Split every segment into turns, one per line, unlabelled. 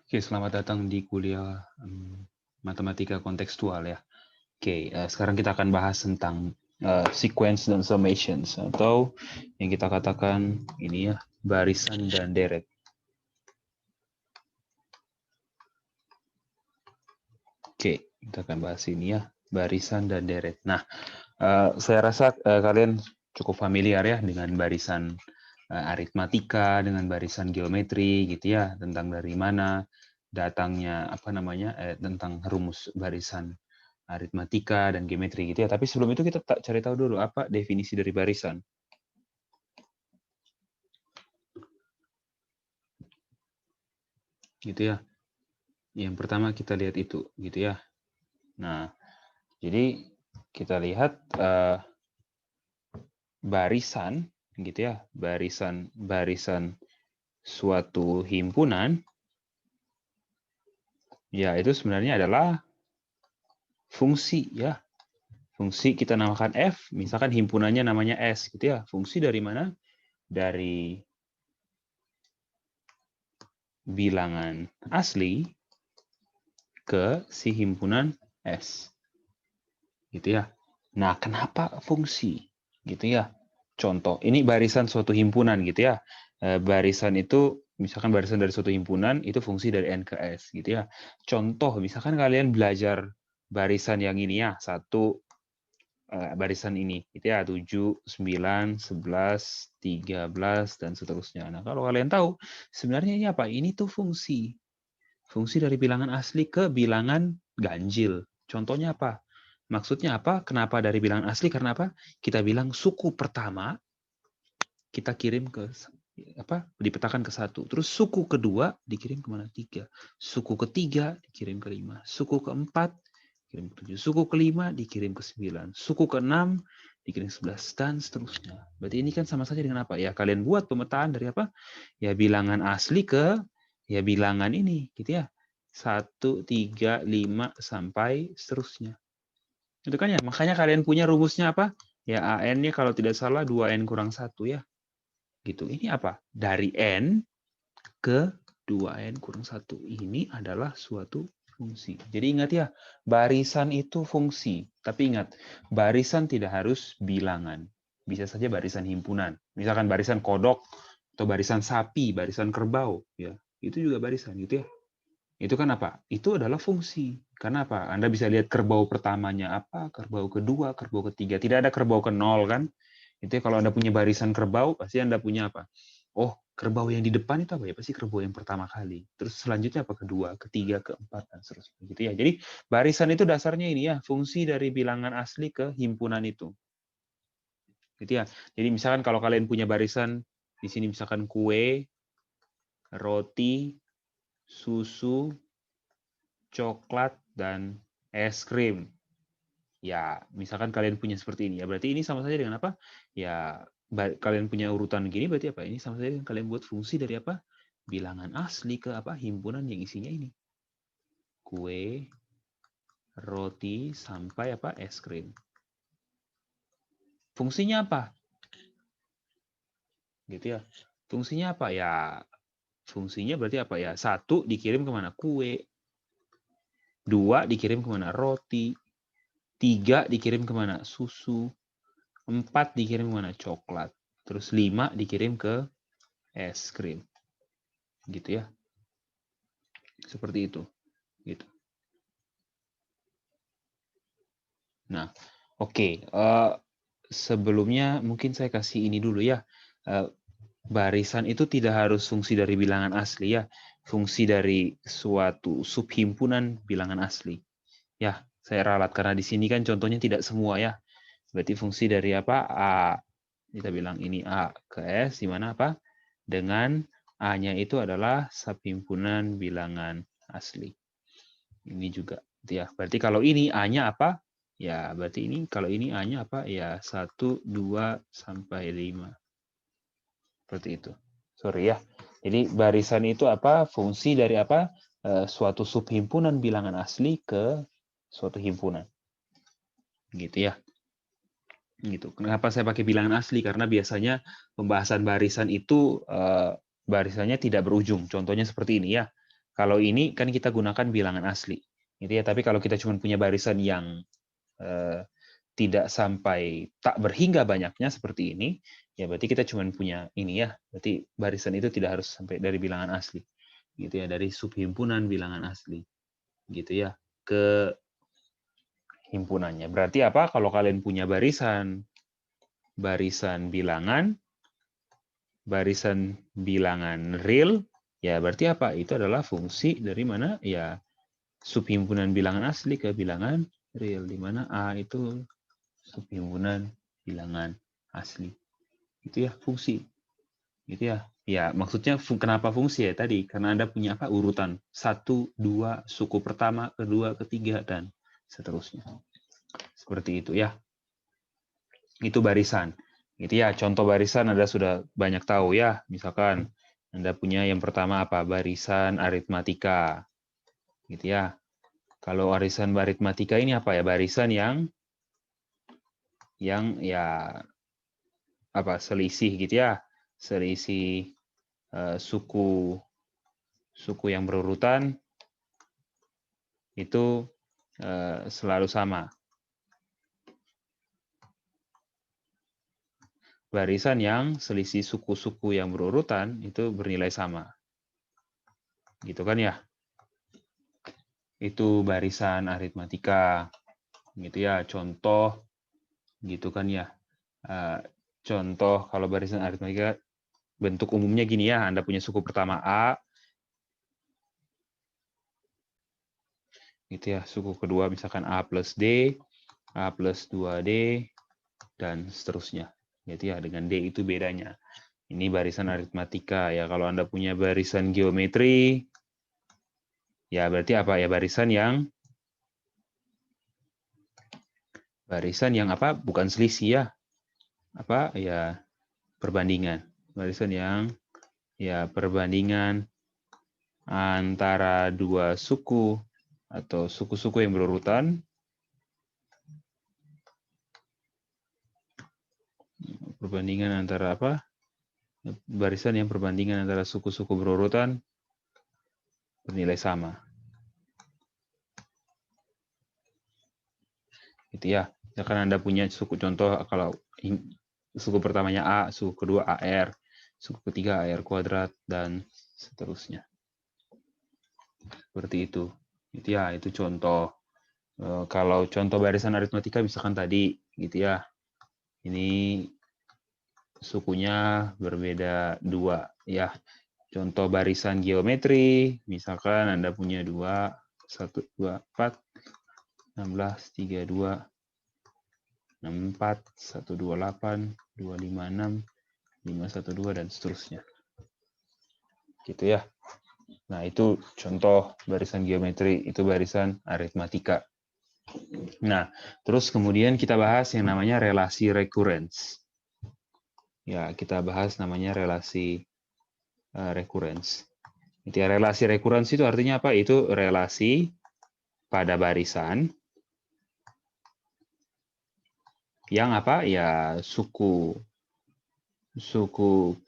Oke, selamat datang di kuliah matematika kontekstual ya. Oke, sekarang kita akan bahas tentang sequence dan summations atau yang kita katakan ini ya, barisan dan deret. Oke, kita akan bahas ini ya, barisan dan deret. Nah, saya rasa kalian cukup familiar ya dengan barisan aritmatika, dengan barisan geometri gitu ya, tentang dari mana datangnya apa namanya tentang rumus barisan aritmatika dan geometri gitu ya. Tapi sebelum itu kita cari tahu dulu apa definisi dari barisan. Gitu ya. Yang pertama kita lihat itu gitu ya. Nah, jadi kita lihat barisan gitu ya, barisan suatu himpunan ya itu sebenarnya adalah fungsi ya. Fungsi kita namakan F, misalkan himpunannya namanya S gitu ya. Fungsi dari mana? Dari bilangan asli ke si himpunan S. Gitu ya. Nah, kenapa fungsi? Gitu ya. Contoh, ini barisan suatu himpunan gitu ya. Barisan itu misalkan barisan dari suatu himpunan itu fungsi dari N ke S gitu ya. Contoh, misalkan kalian belajar barisan yang ini ya, satu barisan ini gitu ya, 7, 9, 11, 13 dan seterusnya. Nah, kalau kalian tahu sebenarnya ini apa? Ini tuh fungsi. Fungsi dari bilangan asli ke bilangan ganjil. Contohnya apa? Maksudnya apa? Kenapa dari bilangan asli? Karena apa? Kita bilang suku pertama kita kirim ke apa? Dipetakan ke 1. Terus suku kedua dikirim ke mana? 3. Suku ketiga dikirim ke 5. Suku keempat dikirim ke 7. Suku kelima dikirim ke 9. Suku keenam dikirim ke 11 dan seterusnya. Berarti ini kan sama saja dengan apa? Ya kalian buat pemetaan dari apa? Ya bilangan asli ke ya bilangan ini gitu ya. 1, 3, 5 sampai seterusnya. Itu kan ya. Makanya kalian punya rumusnya apa? Ya AN-nya kalau tidak salah 2N kurang 1 ya. Gitu. Ini apa? Dari N ke 2N kurang 1. Ini adalah suatu fungsi. Jadi ingat ya, barisan itu fungsi. Tapi ingat, barisan tidak harus bilangan. Bisa saja barisan himpunan. Misalkan barisan kodok, atau barisan sapi, barisan kerbau. Ya, itu juga barisan gitu ya. Itu kan apa? Itu adalah fungsi. Karena apa? Anda bisa lihat kerbau pertamanya apa, kerbau kedua, kerbau ketiga. Tidak ada kerbau ke nol kan? Itu kalau Anda punya barisan kerbau, pasti Anda punya apa? Oh, kerbau yang di depan itu apa ya? Pasti kerbau yang pertama kali. Terus selanjutnya apa? Kedua, ketiga, keempat, dan seterusnya. Gitu ya. Jadi barisan itu dasarnya ini ya, fungsi dari bilangan asli ke himpunan itu. Gitu ya. Jadi misalkan kalau kalian punya barisan, di sini misalkan kue, roti, susu, coklat, dan es krim. Ya, misalkan kalian punya seperti ini, ya berarti ini sama saja dengan apa? Ya, kalian punya urutan gini berarti apa? Ini sama saja dengan kalian buat fungsi dari apa? Bilangan asli ke apa? Himpunan yang isinya ini. Kue, roti, sampai apa? Es krim. Fungsinya apa? Gitu ya. Fungsinya apa? Ya, fungsinya berarti apa ya? 1 dikirim kemana? Kue. 2 dikirim kemana? Roti. 3 dikirim kemana? Susu. 4 dikirim kemana? Coklat. Terus 5 dikirim ke es krim. Gitu ya. Seperti itu. Gitu. Nah, oke. Sebelumnya mungkin saya kasih ini dulu ya. Barisan itu tidak harus fungsi dari bilangan asli ya. Fungsi dari suatu subhimpunan bilangan asli. Ya, saya ralat karena di sini kan contohnya tidak semua ya. Berarti fungsi dari apa? A. Kita bilang ini A ke S, di mana apa? Dengan A-nya itu adalah subhimpunan bilangan asli. Ini juga. Ya, berarti kalau ini A-nya apa? Ya, berarti ini kalau ini A-nya apa? Ya, 1, 2, sampai 5. Seperti itu. Sorry ya. Jadi barisan itu apa? Fungsi dari apa? Suatu subhimpunan bilangan asli ke suatu himpunan. Gitu ya. Gitu. Kenapa saya pakai bilangan asli? Karena biasanya pembahasan barisan itu barisannya tidak berujung. Contohnya seperti ini ya. Kalau ini kan kita gunakan bilangan asli, gitu ya. Tapi kalau kita cuma punya barisan yang tidak sampai tak berhingga banyaknya seperti ini, ya berarti kita cuma punya ini ya. Berarti barisan itu tidak harus sampai dari bilangan asli, gitu ya, dari subhimpunan bilangan asli, gitu ya, ke himpunannya. Berarti apa? Kalau kalian punya barisan bilangan, barisan bilangan real, ya berarti apa? Itu adalah fungsi dari mana? Ya subhimpunan bilangan asli ke bilangan real, di mana A itu subhimpunan bilangan asli. Itu ya fungsi. Gitu ya. Ya, maksudnya kenapa fungsi ya tadi? Karena Anda punya apa? Urutan 1, 2, suku pertama, kedua, ketiga, dan seterusnya. Seperti itu ya. Itu barisan. Gitu ya. Contoh barisan Anda sudah banyak tahu ya. Misalkan Anda punya yang pertama apa? Barisan aritmatika. Gitu ya. Kalau barisan aritmatika ini apa ya? Barisan yang ya apa? Selisih gitu ya. Selisih suku yang berurutan itu selalu sama. Barisan yang selisih suku-suku yang berurutan itu bernilai sama. Gitu kan ya? Itu barisan aritmatika. Gitu ya, contoh gitu kan ya. Contoh kalau barisan aritmatika bentuk umumnya gini ya, Anda punya suku pertama A, gitu ya, suku kedua misalkan A plus D, A plus 2D, dan seterusnya. Gitu ya, dengan D itu bedanya. Ini barisan aritmatika ya. Kalau Anda punya barisan geometri, ya berarti apa ya? Barisan yang apa? Bukan selisih ya. Apa ya? Perbandingan. Barisan yang ya perbandingan antara dua suku atau suku-suku yang berurutan. Perbandingan antara apa? Barisan yang perbandingan antara suku-suku berurutan bernilai sama. Gitu ya. Misalkan Anda punya suku, contoh kalau suku pertamanya A, suku kedua AR, suku ketiga AR kuadrat, dan seterusnya. Seperti itu. Gitu ya, itu contoh. Kalau contoh barisan aritmatika misalkan tadi, gitu ya. Ini sukunya berbeda 2 ya. Contoh barisan geometri, misalkan Anda punya 2, 1, 2, 4, 16, 32, 64, 128, 256, 512, dan seterusnya. Gitu ya. Nah, itu contoh barisan geometri, itu barisan aritmatika. Nah, terus kemudian kita bahas yang namanya relasi recurrence. Ya, kita bahas namanya relasi recurrence. Ya, relasi recurrence itu artinya apa? Itu relasi pada barisan yang apa? Ya, suku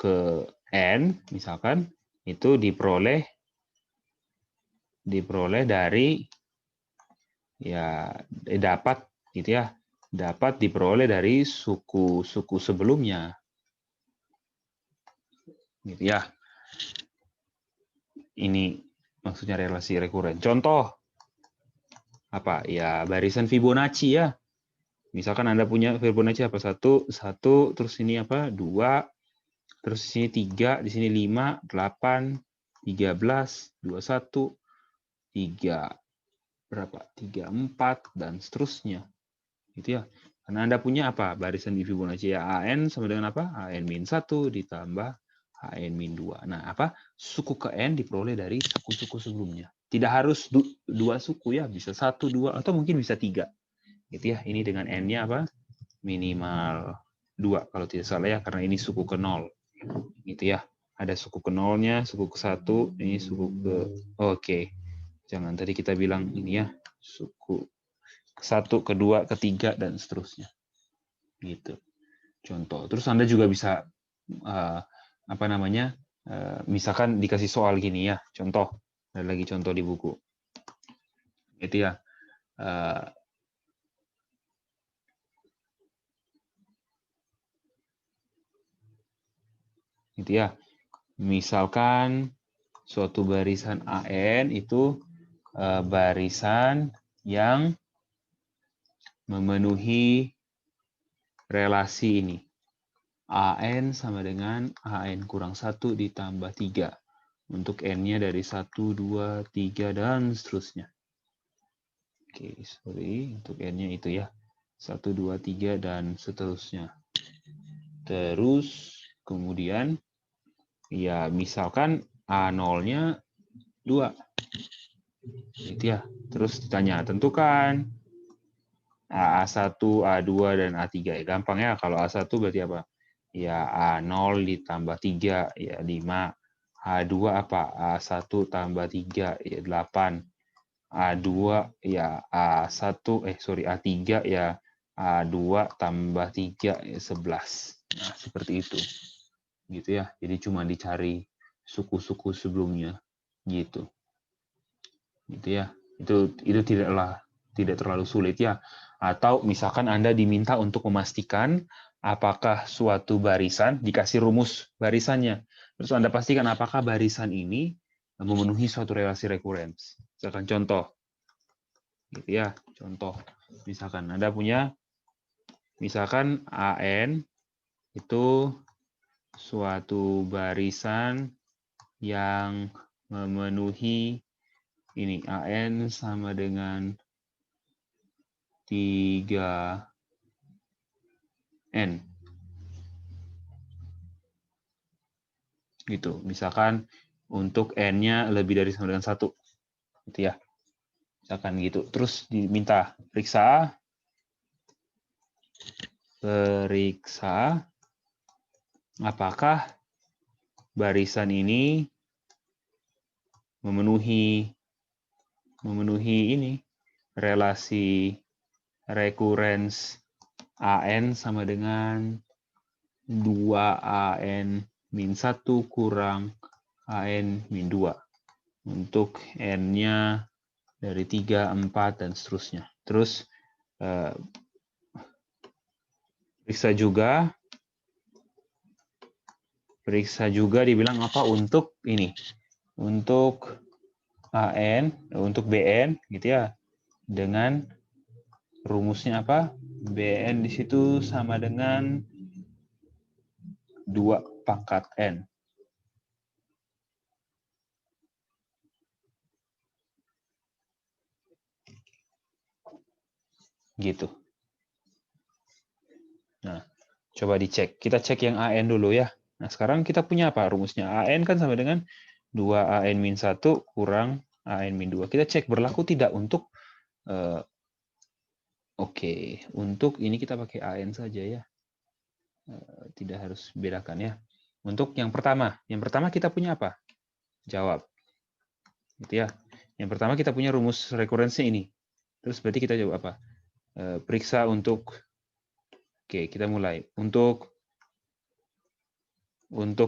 ke n misalkan itu diperoleh dari ya dapat gitu ya, dapat diperoleh dari suku sebelumnya. Gitu ya. Ini maksudnya relasi rekuren. Contoh apa? Ya barisan Fibonacci ya. Misalkan Anda punya Fibonacci apa? 1, terus ini apa? 2, terus di sini 3, di sini 5, 8, 13, 21, 3 berapa? 34 dan seterusnya. Gitu ya. Karena Anda punya apa? Barisan di Fibonacci ya AN sama dengan apa? AN-1 ditambah AN-2. Nah, apa? Suku ke N diperoleh dari suku-suku sebelumnya. Tidak harus 2 suku ya, bisa 1, 2, atau mungkin bisa 3. Gitu ya. Ini dengan N-nya apa? Minimal 2 kalau tidak salah ya, karena ini suku ke 0. Gitu ya. Ada suku ke 0-nya, suku ke 1, ini suku ke oke. Jangan tadi kita bilang ini ya, suku ke-1, ke-2, ke-3 dan seterusnya. Gitu. Contoh. Terus Anda juga bisa apa namanya? Misalkan dikasih soal gini ya, contoh. Ada lagi contoh di buku. Itu ya. Gitu ya. Misalkan suatu barisan AN itu barisan yang memenuhi relasi ini. AN sama dengan AN kurang 1 ditambah 3. Untuk N-nya dari 1, 2, 3, dan seterusnya. Oke, sorry. Untuk N-nya itu ya. 1, 2, 3, dan seterusnya. Terus, kemudian, ya misalkan A0-nya 2. Itu ya. Terus ditanya, tentukan A1, A2, dan A3. Ya, gampang ya. Kalau A1 berarti apa? Ya A0 ditambah 3, ya 5. A2 apa? A1 tambah 3, ya 8. A2 ya A1, A3 ya A2 tambah 3, ya 11. Nah, seperti itu. Gitu ya. Jadi cuma dicari suku-suku sebelumnya. Gitu. Gitu ya. Itu tidak terlalu sulit ya. Atau misalkan Anda diminta untuk memastikan apakah suatu barisan dikasih rumus barisannya. Terus Anda pastikan apakah barisan ini memenuhi suatu relasi rekurens. Misalkan contoh. Gitu ya, contoh. Misalkan Anda punya misalkan AN itu suatu barisan yang memenuhi ini AN sama dengan 3N. Gitu. Misalkan untuk N-nya lebih dari sama dengan 1. Gitu ya. Misalkan gitu. Terus diminta periksa apakah barisan ini memenuhi ini relasi rekurens AN sama dengan 2AN min 1 kurang AN min 2. Untuk N-nya dari 3, 4, dan seterusnya. Terus periksa juga dibilang apa untuk ini. Untuk AN, untuk BN gitu ya. Dengan rumusnya apa? BN di situ sama dengan 2 pangkat N. Gitu. Nah, coba dicek. Kita cek yang AN dulu ya. Nah, sekarang kita punya apa rumusnya? AN kan sama dengan 2AN min 1 kurang AN min 2. Kita cek berlaku tidak untuk Oke, untuk ini kita pakai AN saja ya. Tidak harus bedakan ya. Untuk yang pertama kita punya apa? Jawab. Gitu ya. Yang pertama kita punya rumus rekurensi ini. Terus berarti kita jawab apa? Periksa untuk Oke, kita mulai. Untuk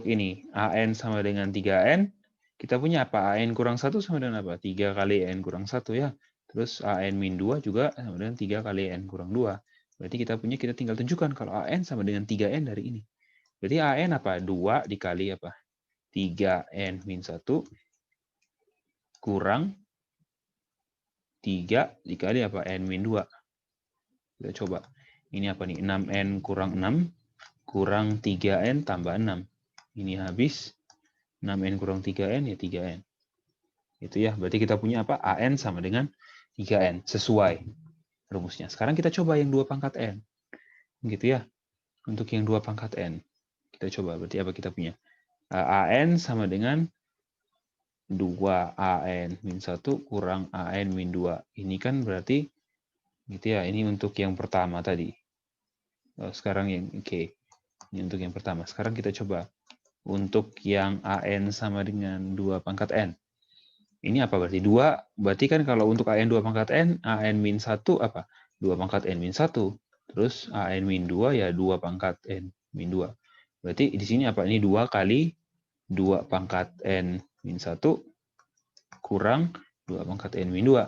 ini AN sama dengan 3N, kita punya apa? AN kurang 1 sama dengan apa? 3 kali N kurang 1 ya. Terus AN min 2 juga sama dengan 3 kali N kurang 2. Berarti kita tinggal tunjukkan kalau AN sama dengan 3N dari ini. Berarti AN apa? 2 dikali apa? 3N min 1 kurang 3 dikali apa? N min 2. Kita coba. Ini apa nih? 6N kurang 6 kurang 3N tambah 6. Ini habis. 6N kurang 3N ya 3N. Itu ya, berarti kita punya apa? AN sama dengan 3N. Sesuai rumusnya. Sekarang kita coba yang 2 pangkat N. Gitu ya. Untuk yang 2 pangkat N. Kita coba, berarti apa kita punya? AN sama dengan 2AN min 1 kurang AN min 2. Ini kan berarti, gitu ya, ini untuk yang pertama tadi. Sekarang yang, oke. Ini untuk yang pertama. Sekarang kita coba. Untuk yang AN sama dengan 2 pangkat N. Ini apa berarti? 2, berarti kan kalau untuk AN 2 pangkat N, AN min 1 apa? 2 pangkat N min 1. Terus AN min 2 ya 2 pangkat N min 2. Berarti di sini apa? Ini 2 kali 2 pangkat N min 1 kurang 2 pangkat N-2.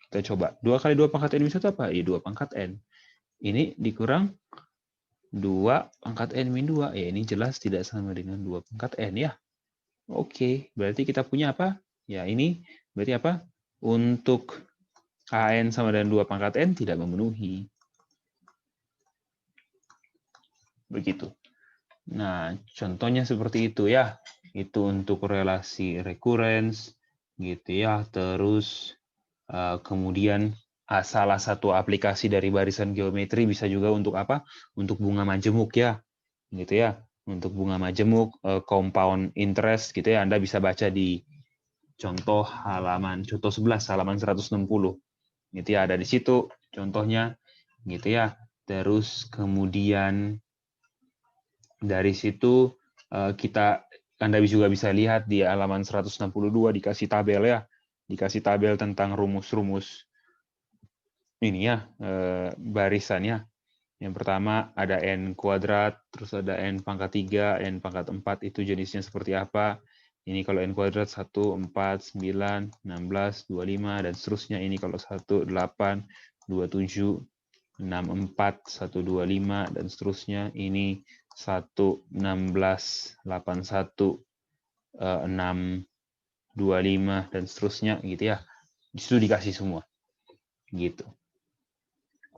Kita coba. 2 kali 2 pangkat N-1 apa? Ya 2 pangkat N. Ini dikurang 2 pangkat N-2. Ya ini jelas tidak sama dengan 2 pangkat N ya. Oke, berarti kita punya apa? Ya ini berarti apa? Untuk AN sama dengan 2 pangkat N tidak memenuhi. Begitu. Nah, contohnya seperti itu ya. Itu untuk relasi recurrence gitu ya. Terus kemudian salah satu aplikasi dari barisan geometri bisa juga untuk apa? Untuk bunga majemuk ya. Gitu ya. Untuk bunga majemuk compound interest gitu ya. Anda bisa baca di contoh 11 halaman 160. Gitu ya, ada di situ contohnya gitu ya. Terus kemudian dari situ Anda juga bisa lihat di halaman 162 dikasih tabel ya. Dikasih tabel tentang rumus-rumus ini ya, barisannya. Yang pertama ada N kuadrat, terus ada N pangkat 3, N pangkat 4, itu jenisnya seperti apa. Ini kalau N kuadrat 1, 4, 9, 16, 25, dan seterusnya. Ini kalau 1, 8, 27, 64, 125, dan seterusnya. Ini 1, 16, 81, 6, 25, dan seterusnya gitu ya. Di situ dikasih semua. Gitu.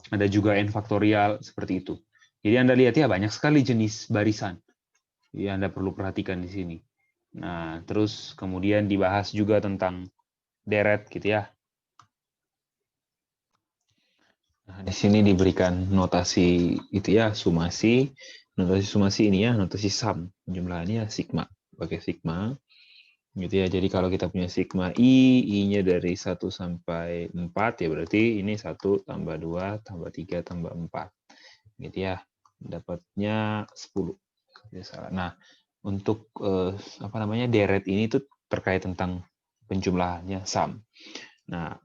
Ada juga N faktorial seperti itu. Jadi Anda lihat ya banyak sekali jenis barisan. Jadi Anda perlu perhatikan di sini. Nah, terus kemudian dibahas juga tentang deret gitu ya. Nah, di sini diberikan notasi itu ya, sumasi. Notasi sumasi ini ya, notasi sum. Jumlahnya sigma. Pakai sigma. Gitu ya. Jadi kalau kita punya sigma I-nya dari 1 sampai 4 ya berarti ini 1 tambah 2 tambah 3 tambah 4. Gitu ya. Dapatnya 10. Nah, untuk deret ini tuh terkait tentang penjumlahannya sum. Nah,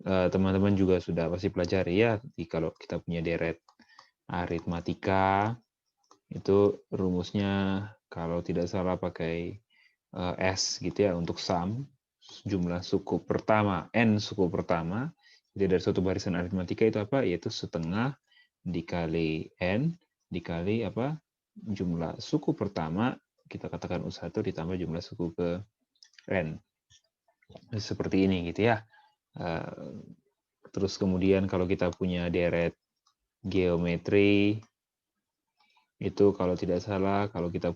teman-teman juga sudah pasti pelajari ya, kalau kita punya deret aritmatika itu rumusnya kalau tidak salah pakai S gitu ya untuk sum jumlah suku pertama, n suku pertama. Jadi dari suatu barisan aritmatika itu apa? Yaitu setengah dikali n dikali apa? Jumlah suku pertama, kita katakan U1 ditambah jumlah suku ke n. Seperti ini gitu ya. Terus kemudian kalau kita punya deret geometri itu kalau tidak salah kalau kita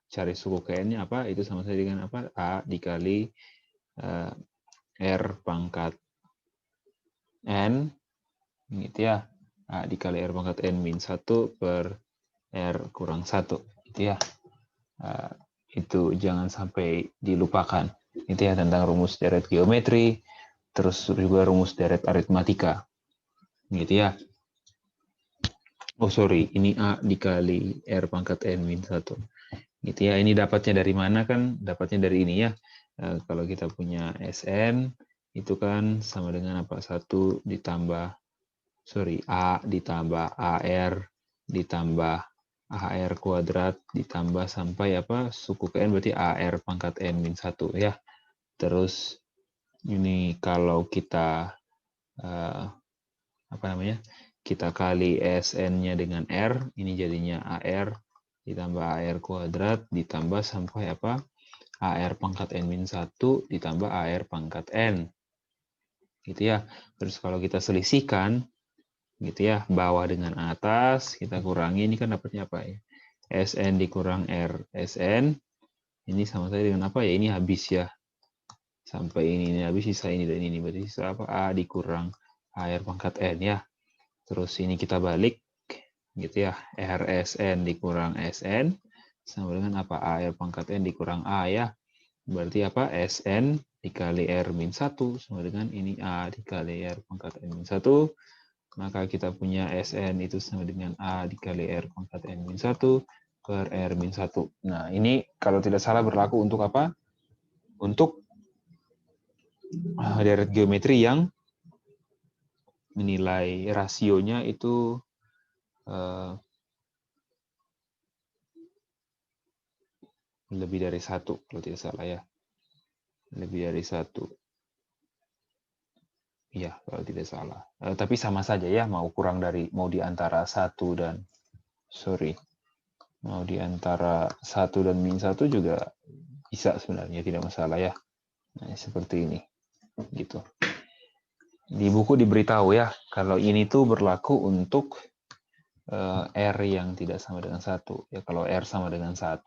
cari suku ke n-nya apa? Itu sama saja dengan apa? A dikali R pangkat N gitu ya. A dikali R pangkat N min 1 per R kurang 1 gitu ya. Itu jangan sampai dilupakan. Itu ya tentang rumus deret geometri, terus juga rumus deret aritmatika. Gitu ya. Oh sorry, ini A dikali R pangkat N min 1. Gitu ya, ini dapatnya dari mana kan? Dapatnya dari ini ya. Kalau kita punya Sn, itu kan sama dengan apa? 1 ditambah, A ditambah AR ditambah AR kuadrat ditambah sampai apa? Suku ke N berarti AR pangkat N min 1 ya. Terus ini kalau kita kita kali Sn-nya dengan R, ini jadinya AR ditambah AR kuadrat ditambah sampai apa? AR pangkat N min 1 ditambah AR pangkat N. Gitu ya. Terus kalau kita selisihkan, gitu ya, bawah dengan atas, kita kurangi, ini kan dapatnya apa ya? Sn dikurang R. Sn, ini sama saja dengan apa ya? Ini habis ya. Sampai ini habis, sisa ini dan ini. Berarti sisa apa? A dikurang AR pangkat N ya. Terus ini kita balik, gitu ya. RSN dikurang SN, sama dengan apa? AR pangkat N dikurang A ya. Berarti apa? Sn dikali R min 1 sama dengan ini A dikali R pangkat N min 1. Maka kita punya Sn itu sama dengan A dikali R pangkat N min 1 per R min 1. Nah, ini kalau tidak salah berlaku untuk apa? Untuk deret geometri yang menilai rasionya itu lebih dari 1 kalau tidak salah ya. Lebih dari 1. Ya, kalau tidak salah. Tapi sama saja ya, mau kurang dari, mau di antara 1 dan, mau di antara 1 dan -1 juga bisa sebenarnya, tidak masalah ya. Nah, seperti ini. Gitu. Di buku diberitahu ya, kalau ini tuh berlaku untuk R yang tidak sama dengan 1. Ya, kalau R sama dengan 1,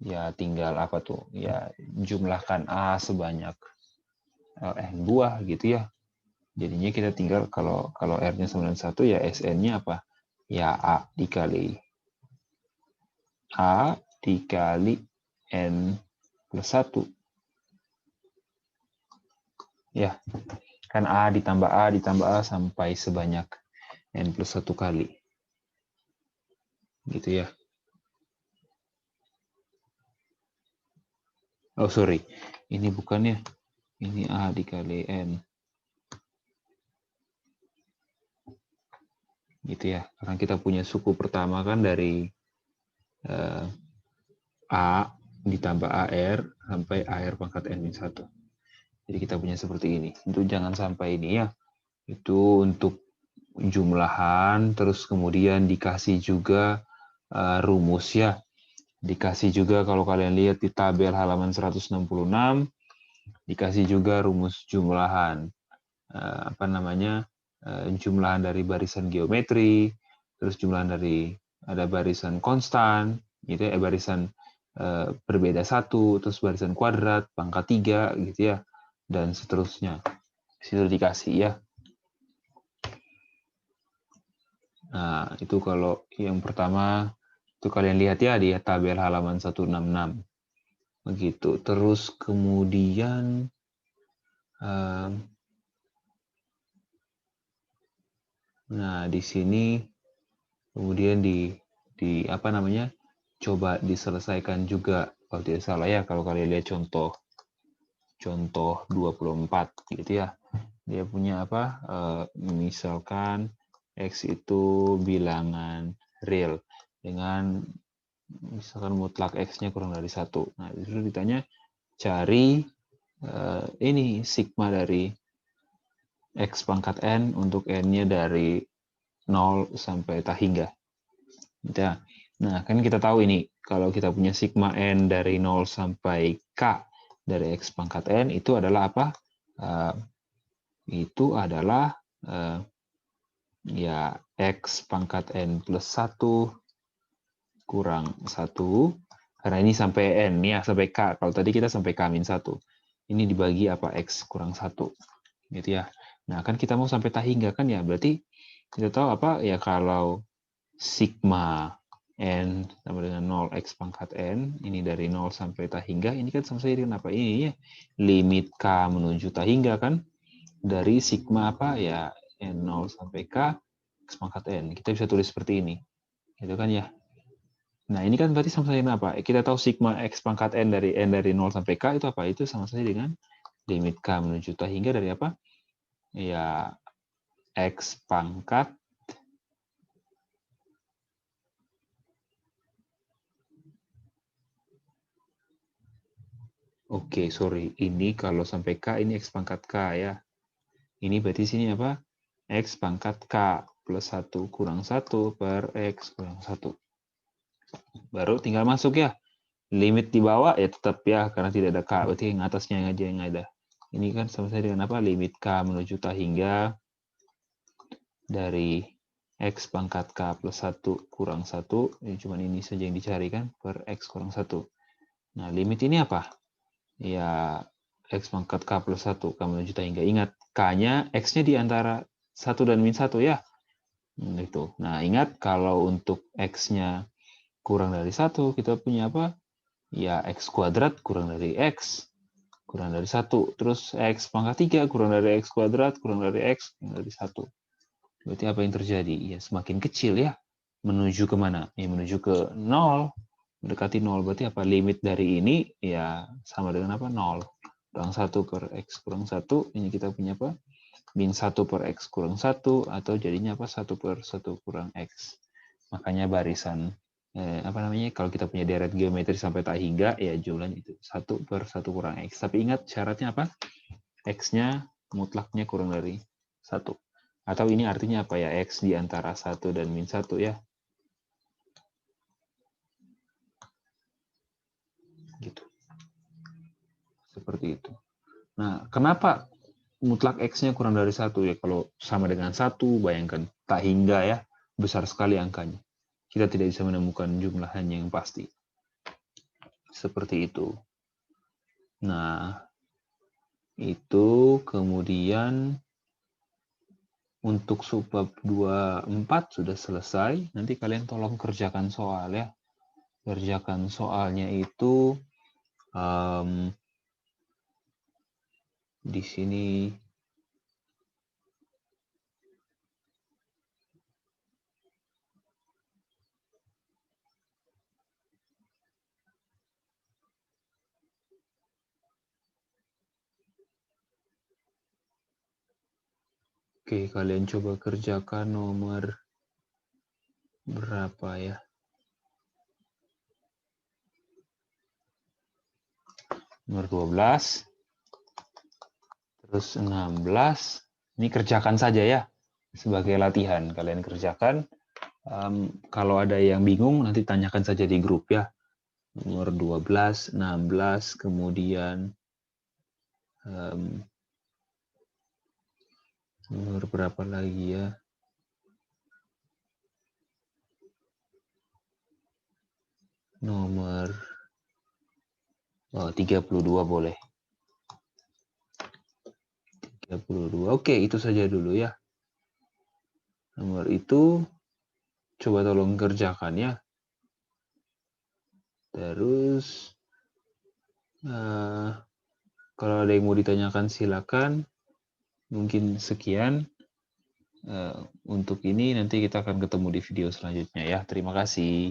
ya tinggal apa tuh? Ya, jumlahkan A sebanyak N buah gitu ya. Jadinya kita tinggal kalau R-nya sama dengan 1 ya SN-nya apa? Ya A dikali N plus 1. Ya, kan A ditambah A sampai sebanyak N plus 1 kali. Gitu ya. Oh, sorry. Ini bukannya. Ini A dikali N. Gitu ya. Karena kita punya suku pertama kan dari A ditambah AR sampai AR pangkat N-1. Jadi kita punya seperti ini. Itu jangan sampai ini ya. Itu untuk jumlahan, terus kemudian dikasih juga rumus ya. Dikasih juga kalau kalian lihat di tabel halaman 166, dikasih juga rumus jumlahan. Jumlahan dari barisan geometri, terus jumlahan dari ada barisan konstan, gitu ya, barisan berbeda 1, terus barisan kuadrat, pangkat 3, gitu ya, dan seterusnya. Situ dikasih ya. Nah, itu kalau yang pertama, itu kalian lihat ya di tabel halaman 166. Begitu. Terus kemudian nah, di sini kemudian coba diselesaikan juga kalau tidak salah ya, kalau kalian lihat contoh 24 gitu ya. Dia punya apa? Misalkan X itu bilangan real dengan misalkan mutlak X-nya kurang dari 1. Nah, disitu ditanya cari ini sigma dari X pangkat N untuk N-nya dari 0 sampai tak hingga. Ya. Nah, kan kita tahu ini, kalau kita punya sigma N dari 0 sampai K dari X pangkat N, itu adalah apa? Itu adalah ya X pangkat N plus 1 kurang 1, karena ini sampai N, ya sampai K. Kalau tadi kita sampai K-1. Ini dibagi apa? X kurang 1. Gitu ya. Nah, kan kita mau sampai tak hingga kan ya, berarti kita tahu apa? Ya kalau sigma N sama dengan 0 X pangkat N, ini dari 0 sampai tak hingga, ini kan sama saja dengan apa? Ini ya, limit K menuju tak hingga kan, dari sigma apa? Ya, N0 sampai K, X pangkat N. Kita bisa tulis seperti ini. Gitu kan ya. Nah, ini kan berarti sama saja dengan apa? Kita tahu sigma X pangkat N dari 0 sampai K itu apa? Itu sama saja dengan limit K menuju tak hingga dari apa? Ya, X pangkat Oke, sorry. Ini kalau sampai K, ini X pangkat K ya. Ini berarti sini apa? X pangkat K plus 1 kurang 1 per X kurang 1. Baru tinggal masuk ya. Limit di bawah ya tetap ya, karena tidak ada K. Berarti yang atasnya aja yang ada. Ini kan sama saja dengan apa? Limit K menuju tak hingga dari X pangkat K plus 1 kurang 1. Ini cuma ini saja yang dicari kan, per X kurang 1. Nah, limit ini apa? Ya, X pangkat K plus 1, K menuju tak hingga. Ingat, K-nya, X-nya di antara 1 dan -1 ya. Gitu. Nah, ingat kalau untuk X-nya kurang dari 1, kita punya apa? Ya, X kuadrat kurang dari X, kurang dari 1. Terus X pangkat 3 kurang dari X kuadrat, kurang dari X, kurang dari 1. Berarti apa yang terjadi? Ya, semakin kecil ya. Menuju ke mana? Ya, menuju ke 0. Mendekati 0. Berarti apa? Limit dari ini ya sama dengan apa? 0. Kurang 1 per X kurang 1. Ini kita punya apa? Min 1 per X kurang 1. Atau jadinya apa? 1 per 1 kurang X. Makanya barisan Kalau kita punya deret geometri sampai tak hingga, ya jumlahnya itu 1/1 kurang X. Tapi ingat syaratnya apa? X-nya mutlaknya kurang dari 1. Atau ini artinya apa ya? X di antara 1 dan min 1 ya. Gitu. Seperti itu. Nah, kenapa mutlak X-nya kurang dari 1 ya? Kalau sama dengan 1, bayangkan tak hingga ya. Besar sekali angkanya. Kita tidak bisa menemukan jumlahnya yang pasti. Seperti itu. Nah, itu kemudian untuk subbab 24 sudah selesai. Nanti kalian tolong kerjakan soal ya. Kerjakan soalnya itu di sini. Oke, kalian coba kerjakan nomor berapa ya? Nomor 12. Terus 16. Ini kerjakan saja ya. Sebagai latihan. Kalian kerjakan. Kalau ada yang bingung, nanti tanyakan saja di grup ya. Nomor 12, 16, kemudian nomor berapa lagi ya? Nomor 32 boleh. 32. Oke, itu saja dulu ya. Nomor itu coba tolong kerjakan ya. Terus kalau ada yang mau ditanyakan silakan. Mungkin sekian untuk ini, nanti kita akan ketemu di video selanjutnya ya. Terima kasih.